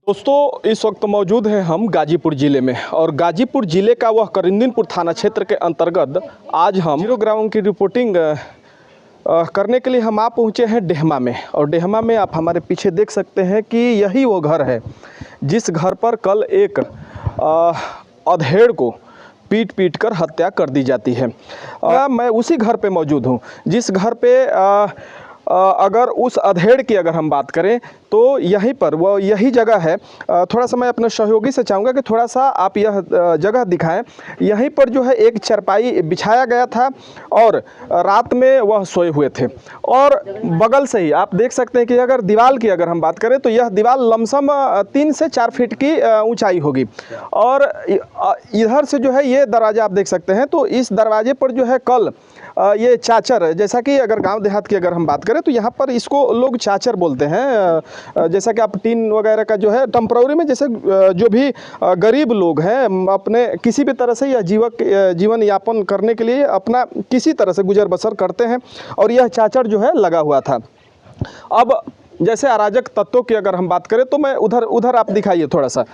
दोस्तों इस वक्त मौजूद हैं हम गाजीपुर ज़िले में और गाजीपुर ज़िले का वह करिंदीनपुर थाना क्षेत्र के अंतर्गत आज हम जीरो ग्राउंड की रिपोर्टिंग करने के लिए हम आ पहुँचे हैं डेहमा में। और डेहमा में आप हमारे पीछे देख सकते हैं कि यही वो घर है जिस घर पर कल एक अधेड़ को पीट पीट कर हत्या कर दी जाती है। मैं उसी घर पे मौजूद हूँ जिस घर पे अगर उस अधेड़ की अगर हम बात करें तो यहीं पर वो यही जगह है। थोड़ा सा मैं अपने सहयोगी से चाहूँगा कि थोड़ा सा आप यह जगह दिखाएं। यहीं पर जो है एक चारपाई बिछाया गया था और रात में वह सोए हुए थे और बगल से ही आप देख सकते हैं कि अगर दीवार की अगर हम बात करें तो यह दीवार लमसम 3 से 4 फीट की ऊंचाई होगी। और इधर से जो है ये दरवाज़ा आप देख सकते हैं। तो इस दरवाजे पर जो है कल ये चाचर, जैसा कि अगर गांव देहात की अगर हम बात करें तो यहाँ पर इसको लोग चाचर बोलते हैं। जैसा कि आप टीन वगैरह का जो है टेम्पररी में जैसे जो भी गरीब लोग हैं अपने किसी भी तरह से यह जीवन यापन करने के लिए अपना किसी तरह से गुजर बसर करते हैं और यह चाचर जो है लगा हुआ था। अब जैसे अराजक तत्वों की अगर हम बात करें तो मैं उधर आप दिखाइए थोड़ा सा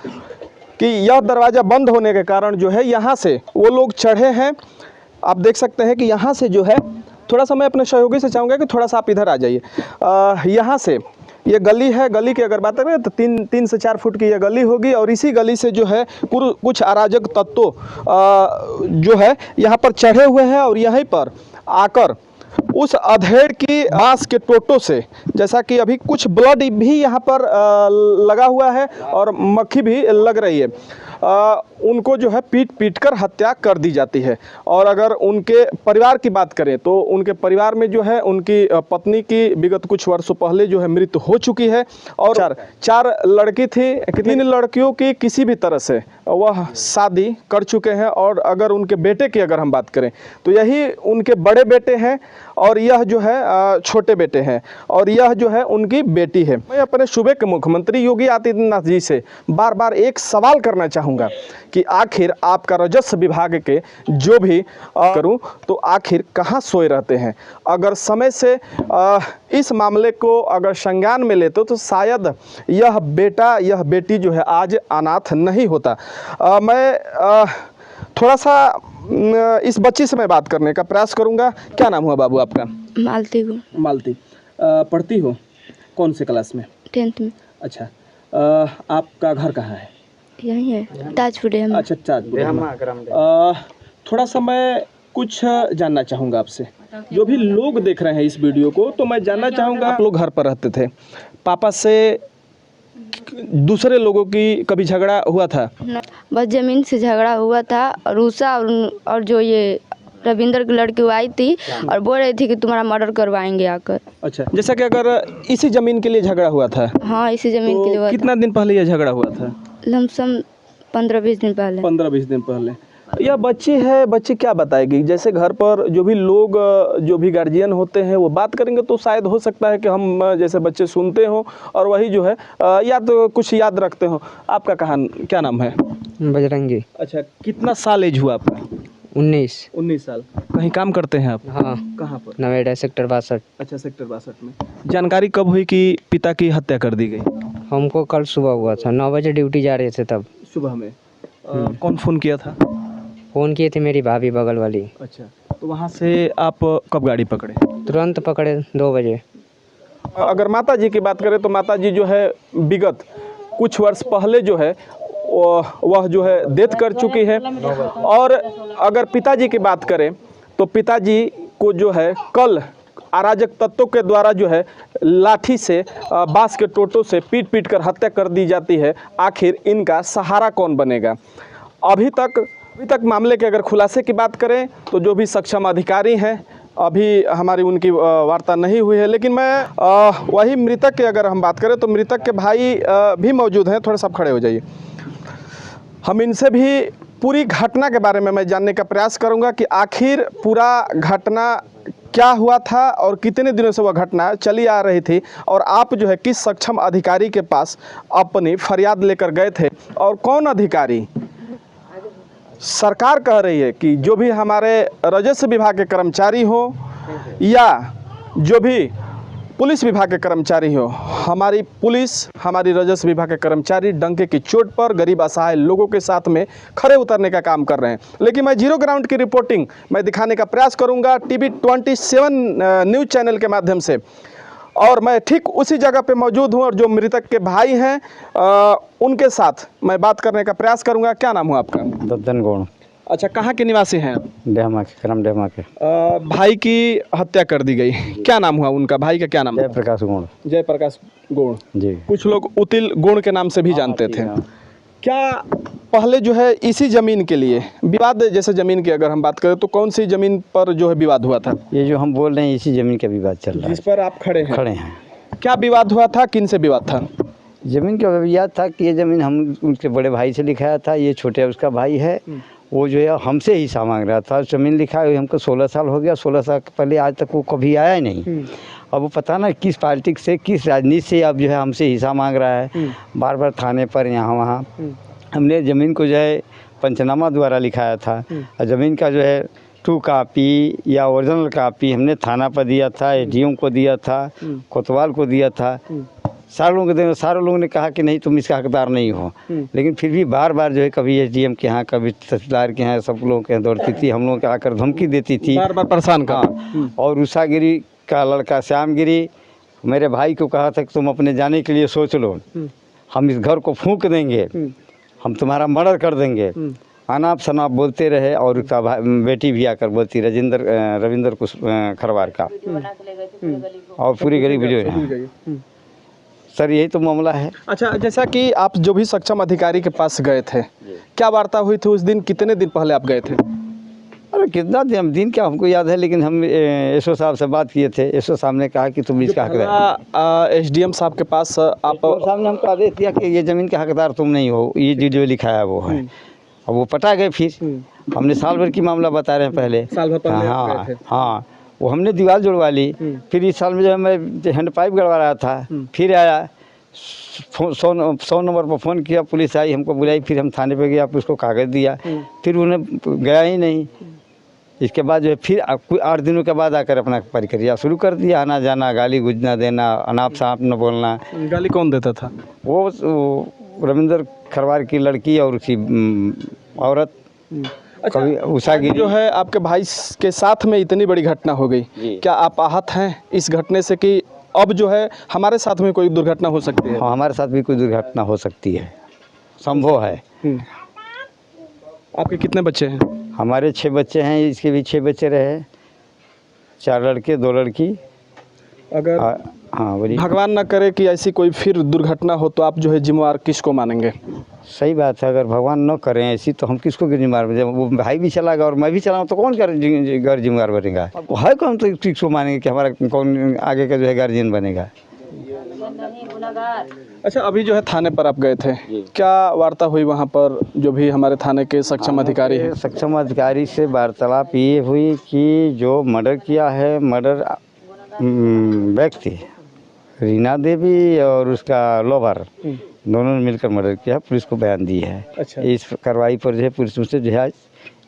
कि यह दरवाज़ा बंद होने के कारण जो है यहाँ से वो लोग चढ़े हैं। आप देख सकते हैं कि यहाँ से जो है थोड़ा सा मैं अपने सहयोगी से चाहूँगा कि थोड़ा सा आप इधर आ जाइए। यहाँ से ये गली है, गली की अगर बात करें तो 3 से 4 फुट की ये गली होगी और इसी गली से जो है कुछ अराजक तत्व जो है यहाँ पर चढ़े हुए हैं और यहीं पर आकर उस अधेड़ की बांस के टोटों से, जैसा कि अभी कुछ ब्लड भी यहाँ पर लगा हुआ है और मक्खी भी लग रही है, उनको जो है पीट पीट कर हत्या कर दी जाती है। और अगर उनके परिवार की बात करें तो उनके परिवार में जो है उनकी पत्नी की विगत कुछ वर्षों पहले जो है मृत्यु हो चुकी है और चार लड़की थी। 3 लड़कियों की किसी भी तरह से वह शादी कर चुके हैं और अगर उनके बेटे की अगर हम बात करें तो यही उनके बड़े बेटे हैं और यह जो है छोटे बेटे हैं और यह जो है उनकी बेटी है। मैं अपने सूबे के मुख्यमंत्री योगी आदित्यनाथ जी से बार बार एक सवाल करना चाहूँगा कि आखिर आपका राजस्व विभाग के जो भी करूं तो आखिर कहां सोए रहते हैं। अगर समय से इस मामले को अगर संज्ञान में लेते तो शायद यह बेटी जो है आज अनाथ नहीं होता। मैं थोड़ा सा इस बच्ची से मैं बात करने का प्रयास करूंगा। क्या नाम हुआ बाबू आपका? मालती को। मालती, पढ़ती हो कौन से क्लास में? 10th में। अच्छा, आपका घर कहाँ है? यही है ताजपुर। अच्छा, ताजपुर। थोड़ा सा मैं कुछ जानना चाहूँगा आपसे। जो भी लोग देख रहे हैं इस वीडियो को तो मैं जानना चाहूँगा, आप लोग घर पर रहते थे, पापा से दूसरे लोगों की कभी झगड़ा हुआ था? बस ज़मीन से झगड़ा हुआ था और उषा और जो ये रविंद्र की लड़की वो आई थी और बोल रही थी कि तुम्हारा मर्डर करवाएंगे आकर। अच्छा, जैसा कि अगर इसी ज़मीन के लिए झगड़ा हुआ था? हाँ, इसी ज़मीन तो के लिए हुआ। कितना दिन पहले यह झगड़ा हुआ था? लमसम 15-20 दिन पहले। 15-20 दिन पहले। यह बच्ची है, बच्ची क्या बताएगी? जैसे घर पर जो भी लोग जो भी गार्जियन होते हैं वो बात करेंगे तो शायद हो सकता है कि हम जैसे बच्चे सुनते हो और वही जो है कुछ याद रखते हो। आपका क्या नाम है? बजरंगी। अच्छा, कितना साल एज हुआ आपका? 19 साल। कहीं काम करते हैं आप? हाँ। कहाँ पर? नोएडा सेक्टर 62। अच्छा, सेक्टर 62 में। जानकारी कब हुई कि पिता की हत्या कर दी गई? हमको कल सुबह हुआ था, 9 बजे ड्यूटी जा रहे थे तब। सुबह में? कौन फ़ोन किया था? फ़ोन किए थे मेरी भाभी बगल वाली। अच्छा, तो वहाँ से आप कब गाड़ी पकड़े? तुरंत पकड़े 2 बजे। अगर माता जी की बात करें तो माता जी जो है विगत कुछ वर्ष पहले जो है वह जो है डेथ कर चुकी है। और अगर पिताजी की बात करें तो पिताजी को जो है कल अराजक तत्वों के द्वारा जो है लाठी से बांस के टोटों से पीट पीट कर हत्या कर दी जाती है। आखिर इनका सहारा कौन बनेगा? अभी तक मामले के अगर खुलासे की बात करें तो जो भी सक्षम अधिकारी हैं अभी हमारी उनकी वार्ता नहीं हुई है। लेकिन मैं वही मृतक की अगर हम बात करें तो मृतक के भाई भी मौजूद हैं। थोड़ा सा खड़े हो जाइए। हम इनसे भी पूरी घटना के बारे में मैं जानने का प्रयास करूंगा कि आखिर पूरा घटना क्या हुआ था और कितने दिनों से वह घटना चली आ रही थी और आप जो है किस सक्षम अधिकारी के पास अपनी फरियाद लेकर गए थे और कौन अधिकारी? सरकार कह रही है कि जो भी हमारे राजस्व विभाग के कर्मचारी हो या जो भी पुलिस विभाग के कर्मचारी हो, हमारी पुलिस, हमारी राजस्व विभाग के कर्मचारी डंके की चोट पर गरीब असहाय लोगों के साथ में खड़े उतरने का काम कर रहे हैं। लेकिन मैं जीरो ग्राउंड की रिपोर्टिंग मैं दिखाने का प्रयास करूंगा टीवी 27 न्यूज़ चैनल के माध्यम से, और मैं ठीक उसी जगह पे मौजूद हूं और जो मृतक के भाई हैं उनके साथ मैं बात करने का प्रयास करूंगा। क्या नाम हुआ आपका? दद्दन गौड़, अच्छा, कहाँ के निवासी हैं आप? डेहमा के, क्रम डेहमा के। भाई की हत्या कर दी गई, क्या नाम हुआ उनका? भाई का क्या नाम? जयप्रकाश गौड़। जयप्रकाश गौड़ जी। कुछ लोग उतिल गौड़ के नाम से भी जानते थे। क्या पहले जो है इसी ज़मीन के लिए विवाद, जैसे ज़मीन की अगर हम बात करें तो कौन सी ज़मीन पर जो है विवाद हुआ था? ये जो हम बोल रहे हैं इसी ज़मीन का विवाद चल रहा है, जिस पर आप खड़े खड़े हैं। क्या विवाद हुआ था, किन से विवाद था? ज़मीन का विवाद था कि ये ज़मीन हम उनके बड़े भाई से लिखाया था, ये छोटे उसका भाई है, वो जो है हमसे हिस्सा मांग रहा था। ज़मीन लिखा है हमको 16 साल हो गया, 16 साल पहले आज तक वो कभी आया ही नहीं। अब वो पता ना किस पार्टी से, किस राजनीति से अब जो है हमसे हिस्सा मांग रहा है। बार बार थाने पर यहाँ वहाँ हमने ज़मीन को जो है पंचनामा द्वारा लिखाया था, और ज़मीन का जो है 2 कापी या ओरिजिनल कापी हमने थाना पर दिया था, एसडीएम को दिया था, कोतवाल को दिया था। सारे लोगों ने कहा कि नहीं तुम इसका हकदार नहीं हो, लेकिन फिर भी बार बार जो है कभी एसडीएम के यहाँ, कभी तहसीलदार के यहाँ, सब लोगों के यहाँ दौड़ती थी, हम लोगों के आकर धमकी देती थी, बार बार परेशान का। और उषागिरी का लड़का श्यामगिरी मेरे भाई को कहा था कि तुम अपने जाने के लिए सोच लो, हम इस घर को फूंक देंगे, हम तुम्हारा मर्डर कर देंगे। अनाप शनाप बोलते रहे, और उसका बेटी भी आकर बोलती रविंदर कुछ खरवार का, और पूरी गली बुझो। सर यही तो मामला है। अच्छा, जैसा कि आप जो भी सक्षम अधिकारी के पास गए थे, क्या वार्ता हुई थी उस दिन? कितने दिन पहले आप गए थे? अरे कितना दिन क्या हमको याद है, लेकिन हम एसओ साहब से बात किए थे। एसओ साहब ने कहा कि तुम इसका हकदार, एसडीएम साहब के पास आप साहब ने हमको आदेश दिया कि ये ज़मीन का हकदार तुम नहीं हो, ये जो लिखा है वो है। अब वो पटा गए, फिर हमने साल भर की मामला बता रहे हैं पहले, साल भर पहले हाँ हाँ, वो हमने दीवार जुड़वा ली। फिर इस साल में जो है मैं हैंड पाइप गड़वा रहा था, फिर आया 100 नंबर पर फ़ोन किया, पुलिस आई, हमको बुलाई, फिर हम थाने पे गए, आप उसको कागज़ दिया, फिर उन्हें गया ही नहीं। इसके बाद जो है फिर 8 दिनों के बाद आकर अपना प्रक्रिया शुरू कर दिया, आना जाना, गाली गुजना देना, अनाप शनाप न बोलना। गाली कौन देता था? वो रविंदर खरवार की लड़की और उसकी औरत। अच्छा, कभी उषागिरी जो है आपके भाई के साथ में इतनी बड़ी घटना हो गई, क्या आप आहत हैं इस घटने से कि अब जो है हमारे साथ में कोई दुर्घटना हो सकती है? हाँ, हमारे साथ भी कोई दुर्घटना हो सकती है, संभव है। आपके कितने बच्चे हैं? हमारे 6 बच्चे हैं, इसके भी 6 बच्चे रहे, 4 लड़के 2 लड़की। अगर हाँ बोलिए। भगवान ना करे कि ऐसी कोई फिर दुर्घटना हो तो आप जो है जिम्मेवार किसको मानेंगे? सही बात है, अगर भगवान न करें ऐसी तो हम किसको जिम्मेवार? जब वो भाई भी चला गया और मैं भी चलाऊँ तो कौन घर जिम्मेवार बनेगा? है कौन, तो किसको मानेंगे कि हमारा कौन आगे का जो है गार्जियन बनेगा? अच्छा, अभी जो है थाने पर आप गए थे, क्या वार्ता हुई वहाँ पर जो भी हमारे थाने के सक्षम अधिकारी हैं? सक्षम अधिकारी से वार्तालाप ये हुई कि जो मर्डर किया है, मर्डर व्यक्ति रीना देवी और उसका लोवर दोनों ने मिलकर मर्डर किया, पुलिस को बयान दी है। अच्छा। इस कार्रवाई पर जो है पुलिस मुझसे जो है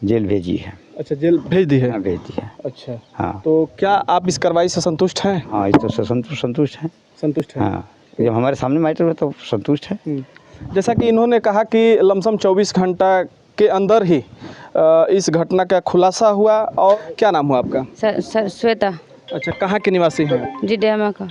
जेल भेजी है। अच्छा, जेल भेज दी है? हाँ, भेज दी है। अच्छा, हाँ। तो क्या आप इस कार्रवाई से संतुष्ट हैं? हाँ, इस तो संतुष्ट हैं। संतुष्ट हैं? हाँ, जब हमारे सामने मैटर हुआ तो संतुष्ट है। जैसा कि इन्होंने कहा कि लमसम 24 घंटा के अंदर ही इस घटना का खुलासा हुआ। और क्या नाम हुआ आपका? सर श्वेता। अच्छा, कहाँ के निवासी हैं? जी, डेहमा का।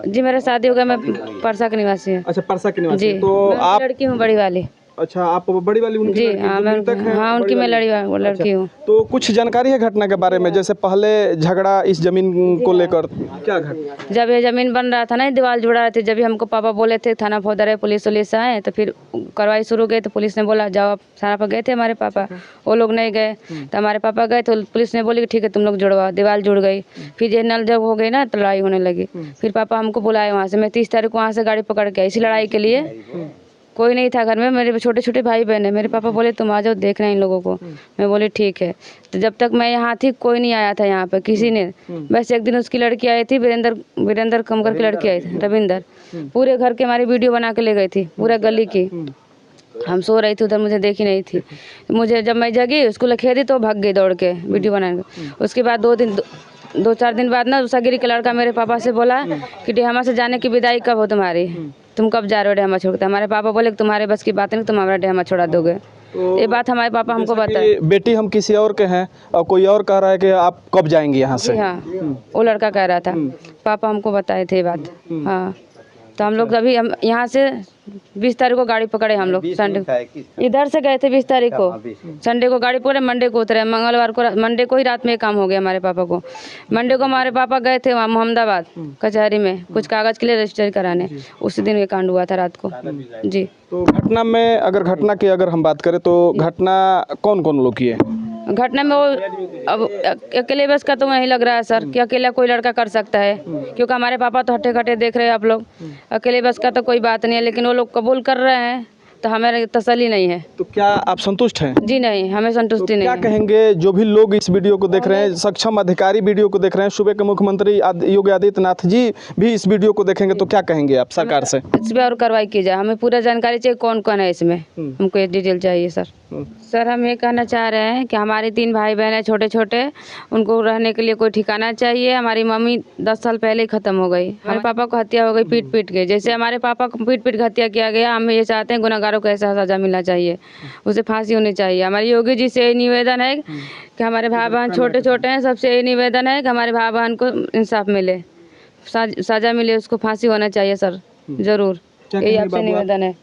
जी, मेरा शादी हो गया, मैं परसा के निवासी हूँ। अच्छा, परसा के निवासी। जी, तो आप लड़की हूँ बड़ी वाली। अच्छा, आप बड़ी वाली उनकी जी, लड़की हाँ, जो मृतक हैं, हाँ, उनकी मैं लड़की हूँ। तो कुछ जानकारी है घटना के बारे में? जैसे पहले झगड़ा इस जमीन को लेकर क्या घटना? जब ये ज़मीन बन रहा था ना, दीवार जुड़ा रहे थे, जब भी हमको पापा बोले थे थाना फोदर पुलिस आए, तो फिर कार्रवाई शुरू गई, तो पुलिस ने बोला जाओ। आप थाना पर गए थे हमारे पापा, वो लोग नहीं गए, तो हमारे पापा गए तो पुलिस ने बोली कि ठीक है तुम लोग जुड़वाओ। दीवार जुड़ गई, फिर ये नल जब हो गई ना तो लड़ाई होने लगी। फिर पापा हमको बुलाए वहाँ से, मैं 30 तारीख को वहाँ से गाड़ी पकड़ के आई इसी लड़ाई के लिए। कोई नहीं था घर में, मेरे छोटे छोटे भाई बहन है। मेरे पापा बोले तुम आ जाओ, देख रहे हैं इन लोगों को। मैं बोली ठीक है। तो जब तक मैं यहाँ थी कोई नहीं आया था यहाँ पे, किसी ने। बस एक दिन उसकी लड़की आई थी, वीरेंद्र कमकर की लड़की आई थी, रविंदर। पूरे घर के हमारी वीडियो बना के ले गई थी, पूरा गली की। हम सो रही थी उधर, मुझे देखी नहीं थी। मुझे जब मैं जगी उसको लखेदी तो भाग गई दौड़ के वीडियो बनाने। उसके बाद 2-4 दिन बाद ना उषागिरी का लड़का मेरे पापा से बोला कि डेहमा से जाने की विदाई कब हो तुम्हारी, तुम कब जा रहे हो डेहमा छोड़ के। हमारे पापा बोले कि तुम्हारे बस की बात नहीं, तुम हमारा डेहमा छोड़ा दोगे। ये बात हमारे पापा हमको बताए। बेटी हम किसी और के हैं और कोई और कह रहा है कि आप कब जाएंगे यहाँ से। जी हाँ, वो लड़का कह रहा था, पापा हमको बताए थे ये बात। हाँ, तो हम लोग अभी हम यहाँ से 20 तारीख को गाड़ी पकड़े, हम लोग संडे इधर से गए थे 20 तारीख को, संडे को गाड़ी पकड़े, मंडे को उतरे, मंगलवार को मंडे को ही रात में काम हो गया हमारे पापा को। मंडे को हमारे पापा गए थे वहाँ मोहम्मदाबाद कचहरी में कुछ कागज़ के लिए रजिस्टर कराने, उसी दिन ये कांड हुआ था रात को। जी, तो घटना में घटना की अगर हम बात करें तो घटना कौन कौन लोग की है? घटना में वो अब अकेले बस का तो नहीं लग रहा है सर कि अकेला कोई लड़का कर सकता है, क्योंकि हमारे पापा तो हट्टे कट्टे देख रहे हैं आप लोग। अकेले बस का तो कोई बात नहीं है, लेकिन वो लोग कबूल कर रहे हैं तो हमें तसल्ली नहीं है। तो क्या आप संतुष्ट हैं? जी नहीं, हमें संतुष्टि नहीं क्या है। कहेंगे जो भी लोग इस वीडियो को देख रहे हैं, सक्षम अधिकारी वीडियो को देख रहे हैं, सूबे के मुख्यमंत्री योगी आदित्यनाथ जी भी इस वीडियो को देखेंगे, तो क्या कहेंगे आप सरकार से? इस पर और कार्रवाई की जाए, हमें पूरा जानकारी चाहिए कौन कौन है इसमें, हमको ये डिटेल चाहिए सर। सर हम ये कहना चाह रहे हैं कि हमारे 3 भाई बहन हैं छोटे छोटे, उनको रहने के लिए कोई ठिकाना चाहिए। हमारी मम्मी 10 साल पहले ही ख़त्म हो गई, हमारे पापा को हत्या हो गई पीट पीट के, जैसे हमारे पापा को पीट पीट के हत्या किया गया। हम ये चाहते हैं गुनहगारों को ऐसा सज़ा मिलना चाहिए, उसे फांसी होनी चाहिए। हमारे योगी जी से ये निवेदन है कि हमारे भाई बहन छोटे छोटे हैं, सबसे ये निवेदन है कि हमारे भाई बहन को इंसाफ मिले, सज़ा मिले, उसको फांसी होना चाहिए सर, ज़रूर। यही आपसे निवेदन है।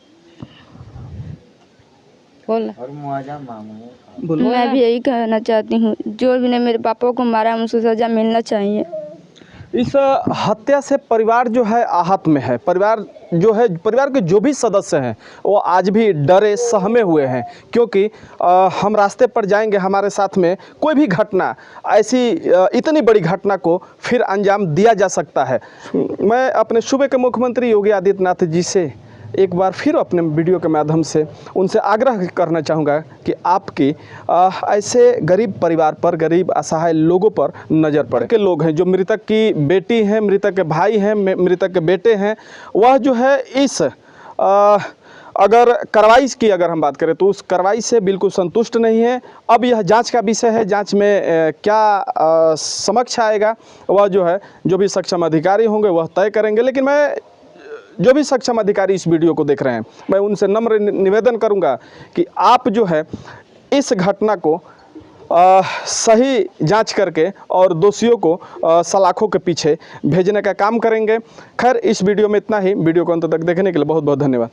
मैं भी यही कहना चाहती हूँ, जो भी ने मेरे पापा को मारा उनको सज़ा मिलना चाहिए। इस हत्या से परिवार जो है आहत में है। परिवार जो है, परिवार के जो भी सदस्य हैं वो आज भी डरे सहमे हुए हैं, क्योंकि हम रास्ते पर जाएंगे, हमारे साथ में कोई भी घटना ऐसी इतनी बड़ी घटना को फिर अंजाम दिया जा सकता है। मैं अपने सूबे के मुख्यमंत्री योगी आदित्यनाथ जी से एक बार फिर अपने वीडियो के माध्यम से उनसे आग्रह करना चाहूँगा कि आपकी ऐसे गरीब परिवार पर, गरीब असहाय लोगों पर नज़र पड़े। के लोग हैं जो मृतक की बेटी हैं, मृतक के भाई हैं, मृतक के बेटे हैं, वह जो है इस अगर कार्रवाई की अगर हम बात करें तो उस कार्रवाई से बिल्कुल संतुष्ट नहीं है। अब यह जांच का विषय है, जांच में क्या समक्ष आएगा वह जो है, जो भी सक्षम अधिकारी होंगे वह तय करेंगे। लेकिन मैं जो भी सक्षम अधिकारी इस वीडियो को देख रहे हैं, मैं उनसे नम्र निवेदन करूंगा कि आप जो है इस घटना को सही जांच करके और दोषियों को सलाखों के पीछे भेजने का काम करेंगे। खैर, इस वीडियो में इतना ही। वीडियो को अंत तक देखने के लिए बहुत बहुत धन्यवाद।